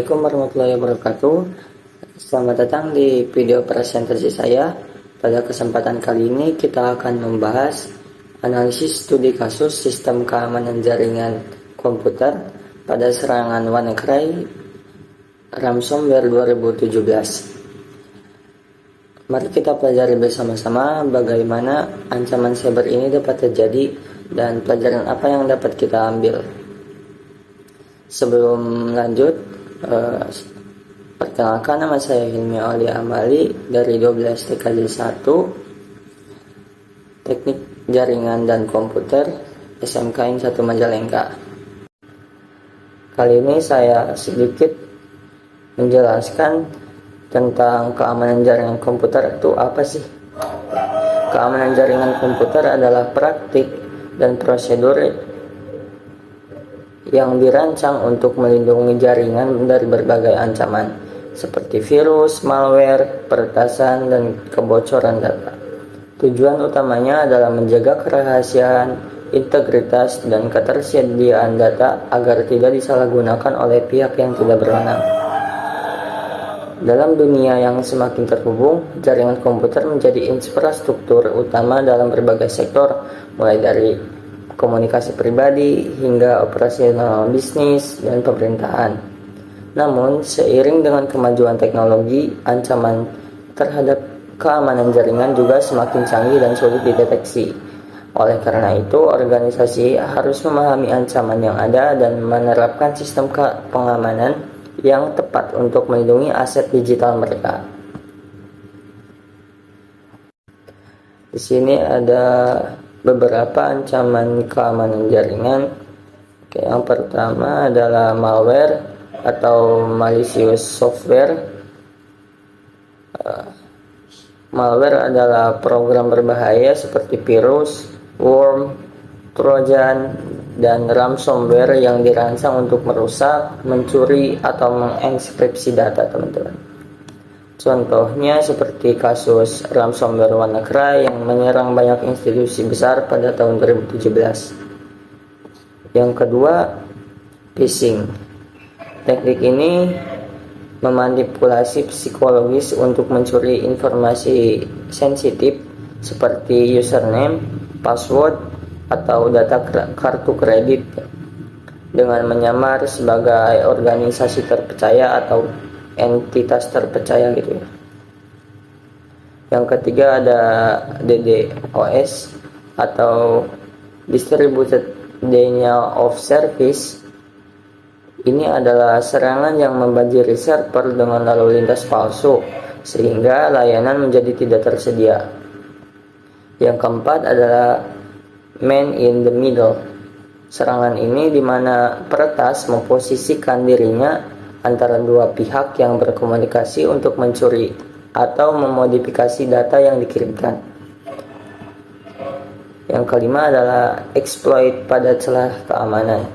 Assalamualaikum warahmatullahi wabarakatuh. Selamat datang di video presentasi saya. Pada kesempatan kali ini kita akan membahas analisis studi kasus sistem keamanan jaringan komputer pada serangan WannaCry ransomware 2017. Mari kita pelajari bersama-sama bagaimana ancaman cyber ini dapat terjadi dan pelajaran apa yang dapat kita ambil. Sebelum lanjut, perkenalkan, nama saya Hilmi Aulia Amali dari 12 TKJ 1 Teknik Jaringan dan Komputer SMKN 1 Majalengka. Kali ini saya sedikit menjelaskan tentang keamanan jaringan komputer itu apa sih. Keamanan jaringan komputer adalah praktik dan prosedur yang dirancang untuk melindungi jaringan dari berbagai ancaman seperti virus, malware, peretasan, dan kebocoran data. Tujuan utamanya adalah menjaga kerahasiaan, integritas, dan ketersediaan data agar tidak disalahgunakan oleh pihak yang tidak berwenang. Dalam dunia yang semakin terhubung, jaringan komputer menjadi infrastruktur utama dalam berbagai sektor, mulai dari komunikasi pribadi hingga operasional bisnis dan pemerintahan. Namun, seiring dengan kemajuan teknologi, ancaman terhadap keamanan jaringan juga semakin canggih dan sulit dideteksi. Oleh karena itu, organisasi harus memahami ancaman yang ada dan menerapkan sistem pengamanan yang tepat untuk melindungi aset digital mereka. Di sini ada beberapa ancaman keamanan jaringan. Yang pertama adalah malware atau malicious software. Malware adalah program berbahaya seperti virus, worm, trojan, dan ransomware yang dirancang untuk merusak, mencuri, atau mengenkripsi data teman-teman. Contohnya seperti kasus ransomware WannaCry yang menyerang banyak institusi besar pada tahun 2017. Yang kedua, phishing. Teknik ini memanipulasi psikologis untuk mencuri informasi sensitif seperti username, password, atau data kartu kredit dengan menyamar sebagai organisasi terpercaya atau entitas terpercaya gitu ya. Yang ketiga ada DDoS atau Distributed Denial of Service. Ini adalah serangan yang membanjiri server dengan lalu lintas palsu sehingga layanan menjadi tidak tersedia. Yang keempat adalah Man in the Middle. Serangan ini di mana peretas memposisikan dirinya antara dua pihak yang berkomunikasi untuk mencuri atau memodifikasi data yang dikirimkan. Yang kelima adalah exploit pada celah keamanan.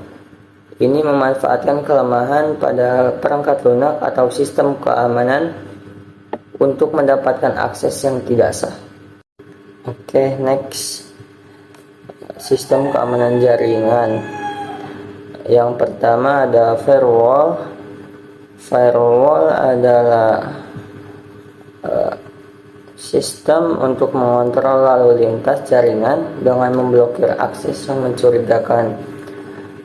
Ini memanfaatkan kelemahan pada perangkat lunak atau sistem keamanan untuk mendapatkan akses yang tidak sah. Oke, next. Sistem keamanan jaringan. Yang pertama ada firewall. Firewall adalah sistem untuk mengontrol lalu lintas jaringan dengan memblokir akses yang mencurigakan.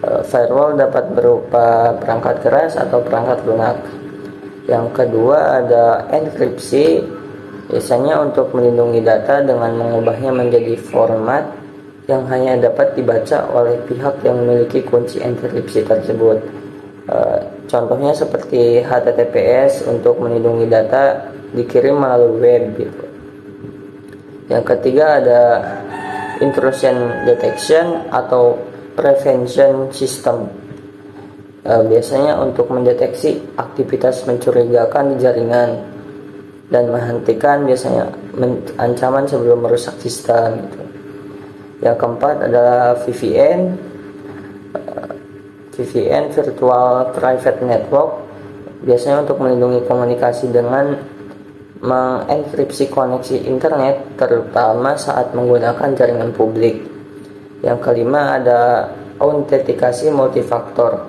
Firewall dapat berupa perangkat keras atau perangkat lunak. Yang kedua ada enkripsi, biasanya untuk melindungi data dengan mengubahnya menjadi format yang hanya dapat dibaca oleh pihak yang memiliki kunci enkripsi tersebut. Contohnya seperti HTTPS untuk melindungi data dikirim melalui web gitu. Yang ketiga ada intrusion detection atau prevention system. Biasanya untuk mendeteksi aktivitas mencurigakan di jaringan dan menghentikan biasanya ancaman sebelum merusak sistem gitu. Yang keempat adalah VPN. VPN, Virtual Private Network, biasanya untuk melindungi komunikasi dengan mengenkripsi koneksi internet, terutama saat menggunakan jaringan publik. Yang kelima ada autentikasi multifaktor.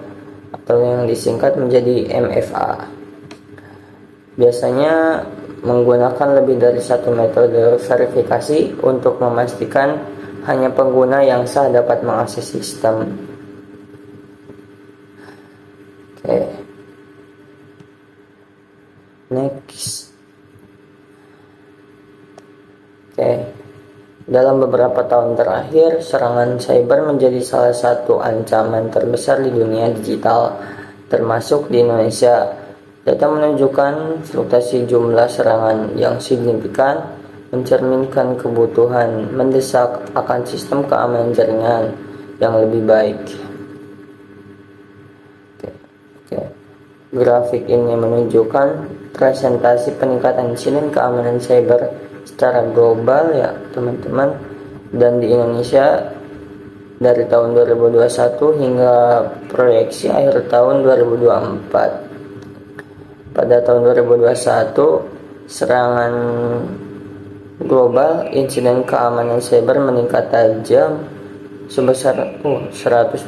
atau yang disingkat menjadi MFA. Biasanya menggunakan lebih dari satu metode verifikasi untuk memastikan hanya pengguna yang sah dapat mengakses sistem. Oke. Next. Oke. Dalam beberapa tahun terakhir, serangan cyber menjadi salah satu ancaman terbesar di dunia digital, termasuk di Indonesia. Data menunjukkan fluktuasi jumlah serangan yang signifikan, mencerminkan kebutuhan mendesak akan sistem keamanan jaringan yang lebih baik. Oke. Grafik ini menunjukkan presentasi peningkatan insiden keamanan cyber secara global ya teman-teman, dan di Indonesia dari tahun 2021 hingga proyeksi akhir tahun 2024. Pada tahun 2021, serangan global insiden keamanan cyber meningkat tajam sebesar 125%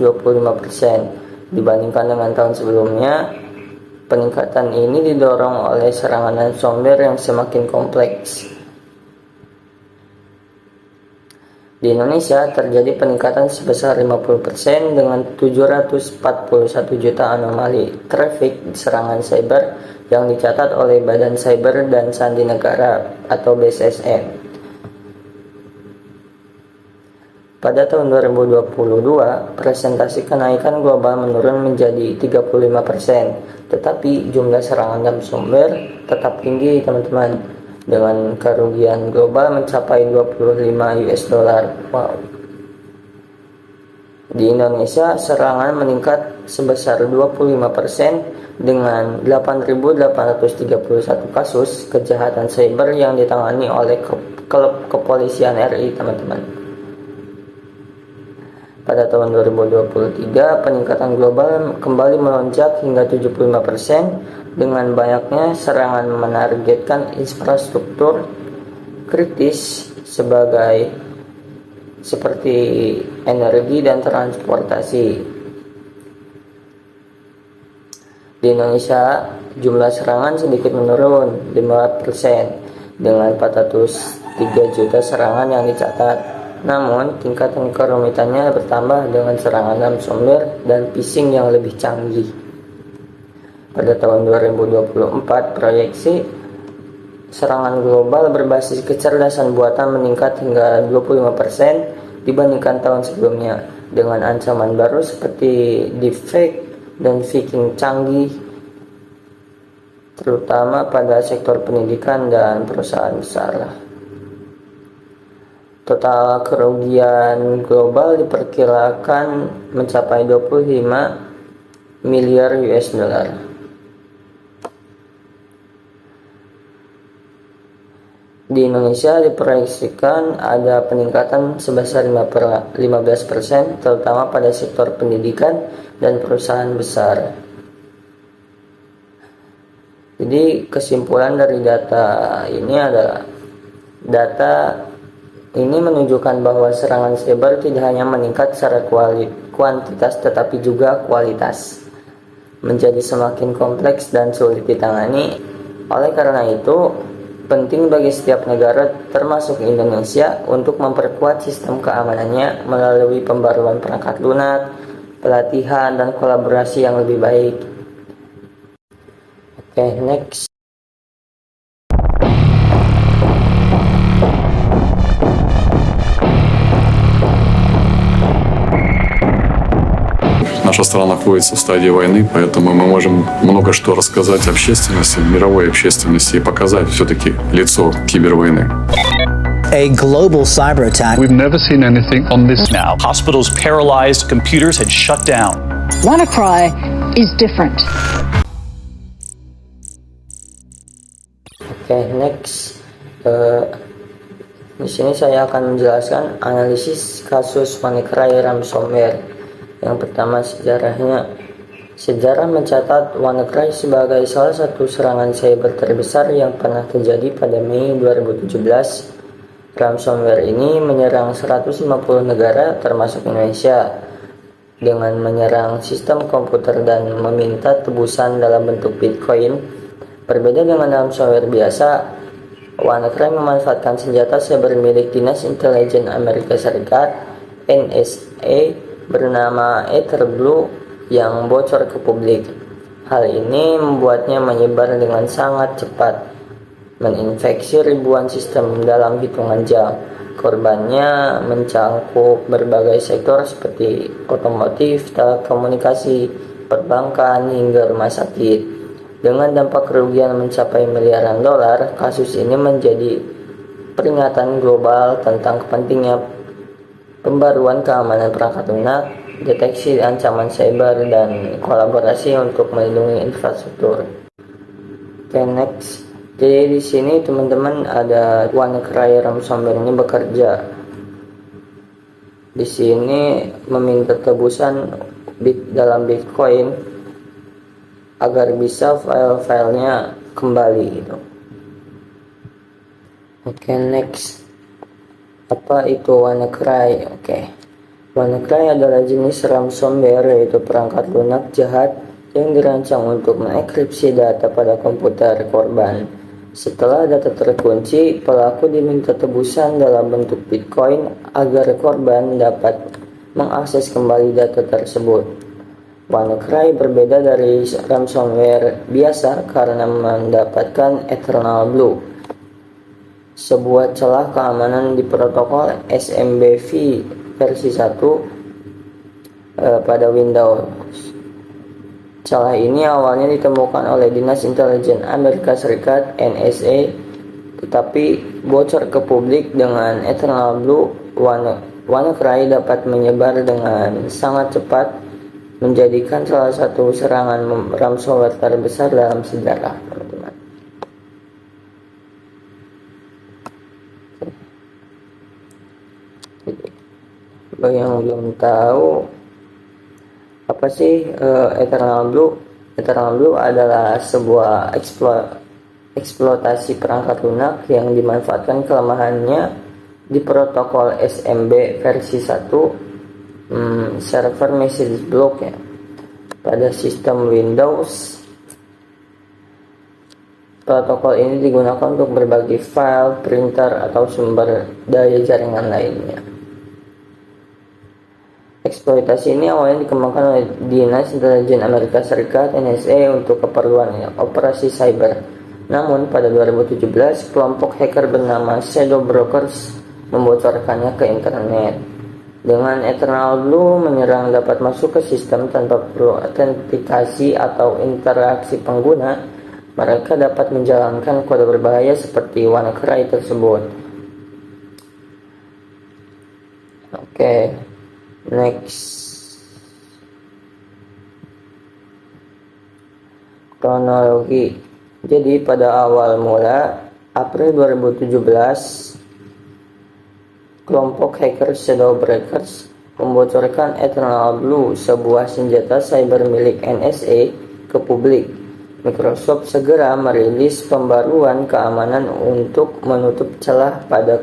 dibandingkan dengan tahun sebelumnya. Peningkatan ini didorong oleh serangan ransomware yang semakin kompleks. Di Indonesia terjadi peningkatan sebesar 50% dengan 741 juta anomali traffic serangan cyber yang dicatat oleh Badan Cyber dan Sandi Negara atau BSSN. Pada tahun 2022, presentasi kenaikan global menurun menjadi 35%, tetapi jumlah serangan ransomware tetap tinggi teman-teman, dengan kerugian global mencapai 25 US dollar. Wow. Di Indonesia, serangan meningkat sebesar 25% dengan 8.831 kasus kejahatan cyber yang ditangani oleh kepolisian RI, teman-teman. Pada tahun 2023, peningkatan global kembali melonjak hingga 75% dengan banyaknya serangan menargetkan infrastruktur kritis seperti energi dan transportasi. Di Indonesia, jumlah serangan sedikit menurun 5% dengan 403 juta serangan yang dicatat. Namun, tingkatan kerumitannya bertambah dengan serangan ransomware dan phishing yang lebih canggih. Pada tahun 2024, proyeksi serangan global berbasis kecerdasan buatan meningkat hingga 25% dibandingkan tahun sebelumnya, dengan ancaman baru seperti deepfake dan phishing canggih, terutama pada sektor pendidikan dan perusahaan besar. Total kerugian global diperkirakan mencapai 25 miliar US dollar. Di Indonesia diproyeksikan ada peningkatan sebesar 15%, terutama pada sektor pendidikan dan perusahaan besar. Jadi kesimpulan dari data ini adalah data ini menunjukkan bahwa serangan cyber tidak hanya meningkat secara kuantitas tetapi juga kualitas, menjadi semakin kompleks dan sulit ditangani. Oleh karena itu, penting bagi setiap negara termasuk Indonesia untuk memperkuat sistem keamanannya melalui pembaruan perangkat lunak, pelatihan, dan kolaborasi yang lebih baik. Oke, next. Наша страна находится в стадии войны, поэтому мы можем много что рассказать общественности, мировой общественности и показать все-таки лицо кибервойны. A global cyber attack. We've never seen anything on this. Now, hospitals paralyzed, computers had shut down. WannaCry is different. Oke, next. Di sini saya akan menjelaskan analisis kasus WannaCry ransomware. Yang pertama, sejarahnya. Sejarah mencatat WannaCry sebagai salah satu serangan cyber terbesar yang pernah terjadi pada Mei 2017. Ransomware ini menyerang 150 negara termasuk Indonesia dengan menyerang sistem komputer dan meminta tebusan dalam bentuk Bitcoin. Berbeda dengan ransomware biasa, WannaCry memanfaatkan senjata cyber milik Dinas Intelijen Amerika Serikat (NSA) bernama Etherblue yang bocor ke publik. Hal ini membuatnya menyebar dengan sangat cepat, menginfeksi ribuan sistem dalam hitungan jam. Korbannya mencakup berbagai sektor seperti otomotif, telekomunikasi, perbankan, hingga rumah sakit. Dengan dampak kerugian mencapai miliaran dolar, kasus ini menjadi peringatan global tentang pentingnya pembaruan keamanan perangkat lunak, deteksi ancaman cyber, dan kolaborasi untuk melindungi infrastruktur. Oke, next. Jadi di sini teman-teman ada WannaCry ransomware ini bekerja. Di sini meminta tebusan dalam Bitcoin agar bisa file-filenya kembali gitu. Oke, next. Apa itu WannaCry? WannaCry adalah jenis ransomware, yaitu perangkat lunak jahat yang dirancang untuk mengenkripsi data pada komputer korban. Setelah data terkunci, pelaku diminta tebusan dalam bentuk Bitcoin agar korban dapat mengakses kembali data tersebut. WannaCry berbeda dari ransomware biasa karena mendapatkan Etherblue, sebuah celah keamanan di protokol SMBV versi 1 pada Windows. Celah ini awalnya ditemukan oleh Dinas Intelijen Amerika Serikat (NSA), tetapi bocor ke publik. Dengan Etherblue, WannaCry dapat menyebar dengan sangat cepat, menjadikan salah satu serangan ransomware terbesar dalam sejarah, teman-teman. Bagi yang belum tahu apa sih Etherblue? Etherblue adalah sebuah eksploitasi perangkat lunak yang dimanfaatkan kelemahannya di protokol SMB versi 1 server message block ya, pada sistem Windows. Protokol ini digunakan untuk berbagi file, printer, atau sumber daya jaringan lainnya. Eksploitasi ini awalnya dikembangkan oleh Dinas Intelijen Amerika Serikat (NSA) untuk keperluan operasi cyber. Namun pada 2017, kelompok hacker bernama Shadow Brokers membocorkannya ke internet. Dengan Etherblue, menyerang dapat masuk ke sistem tanpa perlu autentikasi atau interaksi pengguna. Mereka dapat menjalankan kode berbahaya seperti WannaCry tersebut. Oke. Next. Kronologi. Jadi pada awal mula April 2017, kelompok hacker Shadow Brokers membocorkan Etherblue, sebuah senjata cyber milik NSA, ke publik. Microsoft segera merilis pembaruan keamanan untuk menutup celah pada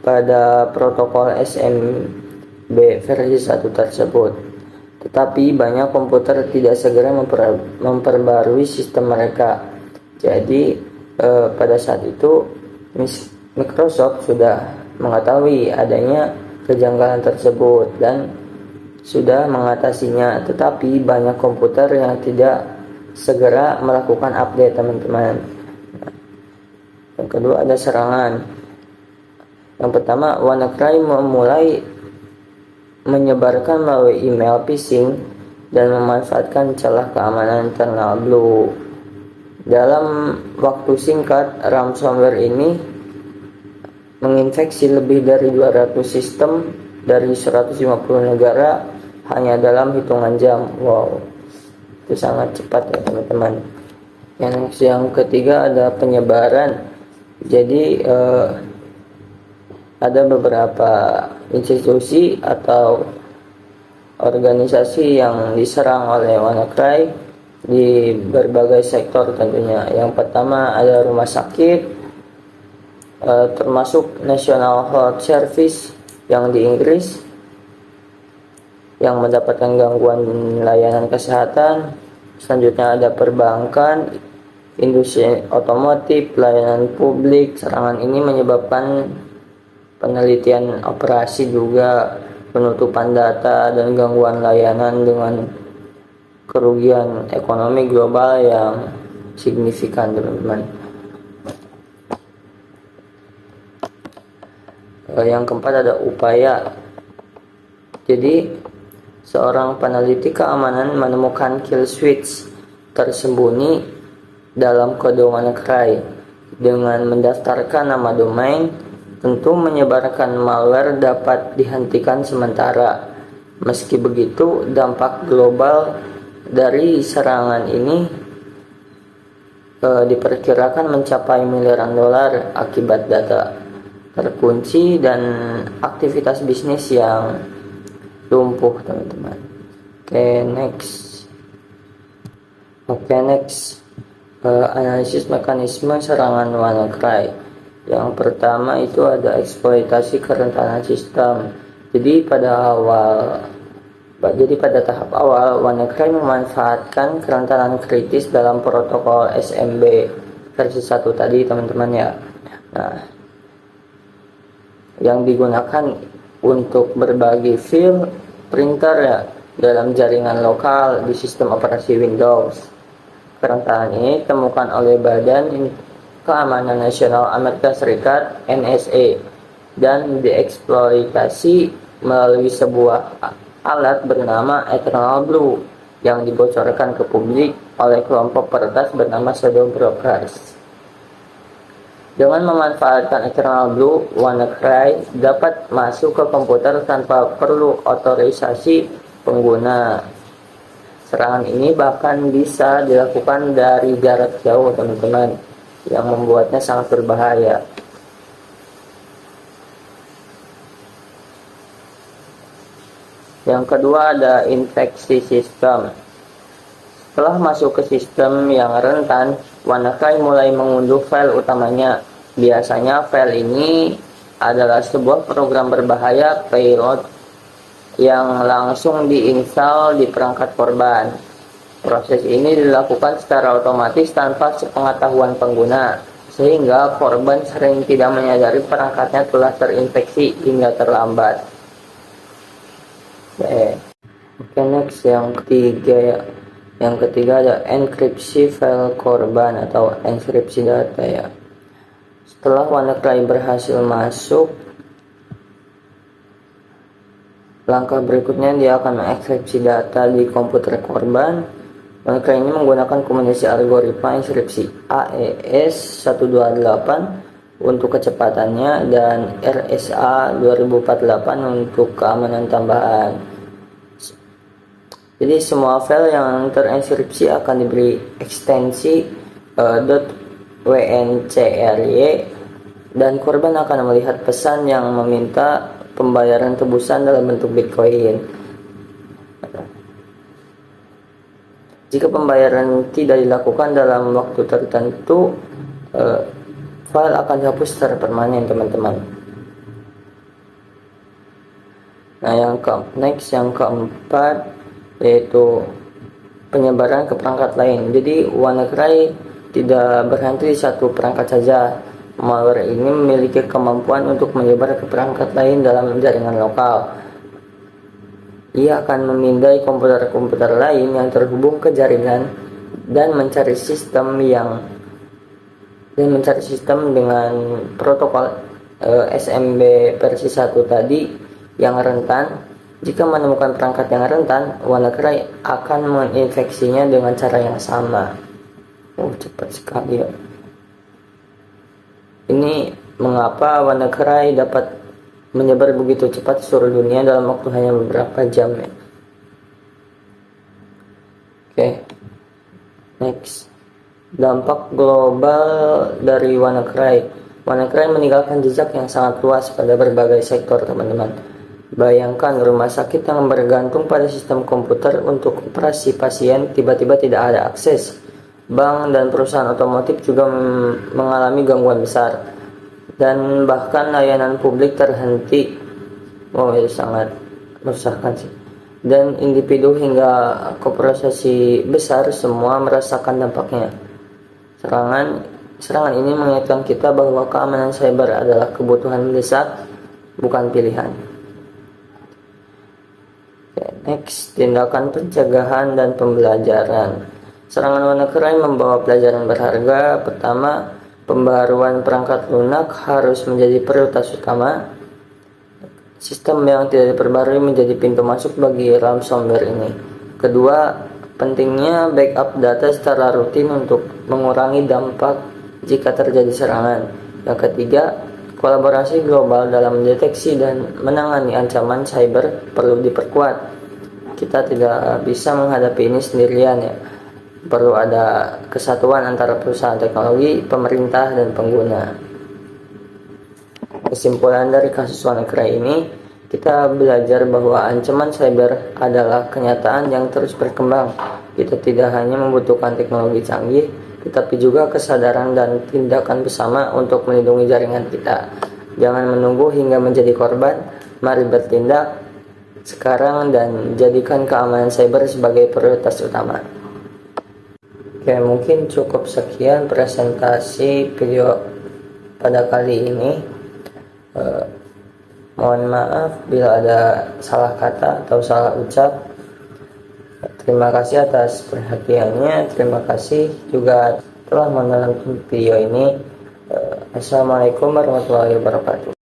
pada protokol SMB versi 1 tersebut. Tetapi banyak komputer tidak segera memperbarui sistem mereka. Jadi pada saat itu Microsoft sudah mengetahui adanya kejanggalan tersebut dan sudah mengatasinya, tetapi banyak komputer yang tidak segera melakukan update, teman-teman. Yang kedua ada serangan. Yang pertama, WannaCry memulai menyebarkan melalui email phishing dan memanfaatkan celah keamanan Etherblue. Dalam waktu singkat, ransomware ini menginfeksi lebih dari 200 sistem dari 150 negara hanya dalam hitungan jam. Wow, itu sangat cepat ya, teman-teman. Yang ketiga ada penyebaran. Jadi ada beberapa institusi atau organisasi yang diserang oleh WannaCry di berbagai sektor tentunya. Yang pertama ada rumah sakit, termasuk National Health Service yang di Inggris, yang mendapatkan gangguan layanan kesehatan. Selanjutnya ada perbankan, industri otomotif, pelayanan publik. Serangan ini menyebabkan penelitian operasi juga, penutupan data, dan gangguan layanan dengan kerugian ekonomi global yang signifikan, teman-teman. Yang keempat ada upaya. Jadi seorang peneliti keamanan menemukan kill switch tersembunyi dalam kode WannaCry dengan mendaftarkan nama domain. Tentu menyebarkan malware dapat dihentikan sementara. Meski begitu, dampak global dari serangan ini diperkirakan mencapai miliaran dolar akibat data terkunci dan aktivitas bisnis yang lumpuh, teman-teman. Oke, next. Analisis mekanisme serangan WannaCry. Yang pertama itu ada eksploitasi kerentanan sistem. Jadi pada tahap awal, WannaCry memanfaatkan kerentanan kritis dalam protokol SMB versi 1 tadi, teman-teman ya. Nah, yang digunakan untuk berbagi file printer ya dalam jaringan lokal di sistem operasi Windows. Kerentanan ini ditemukan oleh Badan Keamanan Nasional Amerika Serikat (NSA) dan dieksploitasi melalui sebuah alat bernama Eternal Blue yang dibocorkan ke publik oleh kelompok peretas bernama Shadow Brokers. Dengan memanfaatkan Eternal Blue, WannaCry dapat masuk ke komputer tanpa perlu otorisasi pengguna. Serangan ini bahkan bisa dilakukan dari jarak jauh, teman-teman, yang membuatnya sangat berbahaya. Yang kedua ada infeksi sistem. Setelah masuk ke sistem yang rentan, WannaCry mulai mengunduh file utamanya. Biasanya file ini adalah sebuah program berbahaya payload yang langsung diinstal di perangkat korban. Proses ini dilakukan secara otomatis tanpa sepengetahuan pengguna, sehingga korban sering tidak menyadari perangkatnya telah terinfeksi hingga terlambat. Oke, next yang ketiga ya. Yang ketiga ada enkripsi file korban atau enkripsi data ya. Setelah WannaCry berhasil masuk, langkah berikutnya dia akan mengekskripsi data di komputer korban. WannaCry ini menggunakan kombinasi algoritma enkripsi AES 128 untuk kecepatannya dan RSA 2048 untuk keamanan tambahan. Jadi semua file yang terenkripsi akan diberi ekstensi .wncry dan korban akan melihat pesan yang meminta pembayaran tebusan dalam bentuk Bitcoin. Jika pembayaran tidak dilakukan dalam waktu tertentu, file akan dihapus secara permanen, teman-teman. Nah, yang keempat yaitu penyebaran ke perangkat lain. Jadi WannaCry tidak berhenti di satu perangkat saja. Malware ini memiliki kemampuan untuk menyebar ke perangkat lain dalam jaringan lokal. Ia akan memindai komputer-komputer lain yang terhubung ke jaringan dan mencari sistem dengan protokol SMB versi 1 tadi yang rentan. Jika menemukan perangkat yang rentan, WannaCry akan menginfeksinya dengan cara yang sama. Cepat sekali ya. Ini mengapa WannaCry dapat menyebar begitu cepat di seluruh dunia dalam waktu hanya beberapa jam ya. Oke. Next. Dampak global dari WannaCry. WannaCry meninggalkan jejak yang sangat luas pada berbagai sektor, teman-teman. Bayangkan rumah sakit yang bergantung pada sistem komputer untuk operasi pasien tiba-tiba tidak ada akses. Bank dan perusahaan otomotif juga mengalami gangguan besar. Dan bahkan layanan publik terhenti. Itu sangat meresahkan sih. dan individu hingga korporasi besar semua merasakan dampaknya. Serangan ini mengingatkan kita bahwa keamanan cyber adalah kebutuhan mendesak, bukan pilihan. Next, tindakan pencegahan dan pembelajaran. Serangan WannaCry membawa pelajaran berharga. Pertama, pembaruan perangkat lunak harus menjadi prioritas utama. Sistem yang tidak diperbarui menjadi pintu masuk bagi ransomware ini. Kedua, pentingnya backup data secara rutin untuk mengurangi dampak jika terjadi serangan. Yang ketiga, kolaborasi global dalam mendeteksi dan menangani ancaman cyber perlu diperkuat. Kita tidak bisa menghadapi ini sendirian ya. Perlu ada kesatuan antara perusahaan teknologi, pemerintah, dan pengguna. Kesimpulan dari kasus WannaCry ini, kita belajar bahwa ancaman cyber adalah kenyataan yang terus berkembang. Kita tidak hanya membutuhkan teknologi canggih, tetapi juga kesadaran dan tindakan bersama untuk melindungi jaringan kita. Jangan menunggu hingga menjadi korban, mari bertindak sekarang dan jadikan keamanan cyber sebagai prioritas utama. Oke, mungkin cukup sekian presentasi video pada kali ini. Mohon maaf bila ada salah kata atau salah ucap. Terima kasih atas perhatiannya. Terima kasih juga telah menonton video ini. Assalamualaikum warahmatullahi wabarakatuh.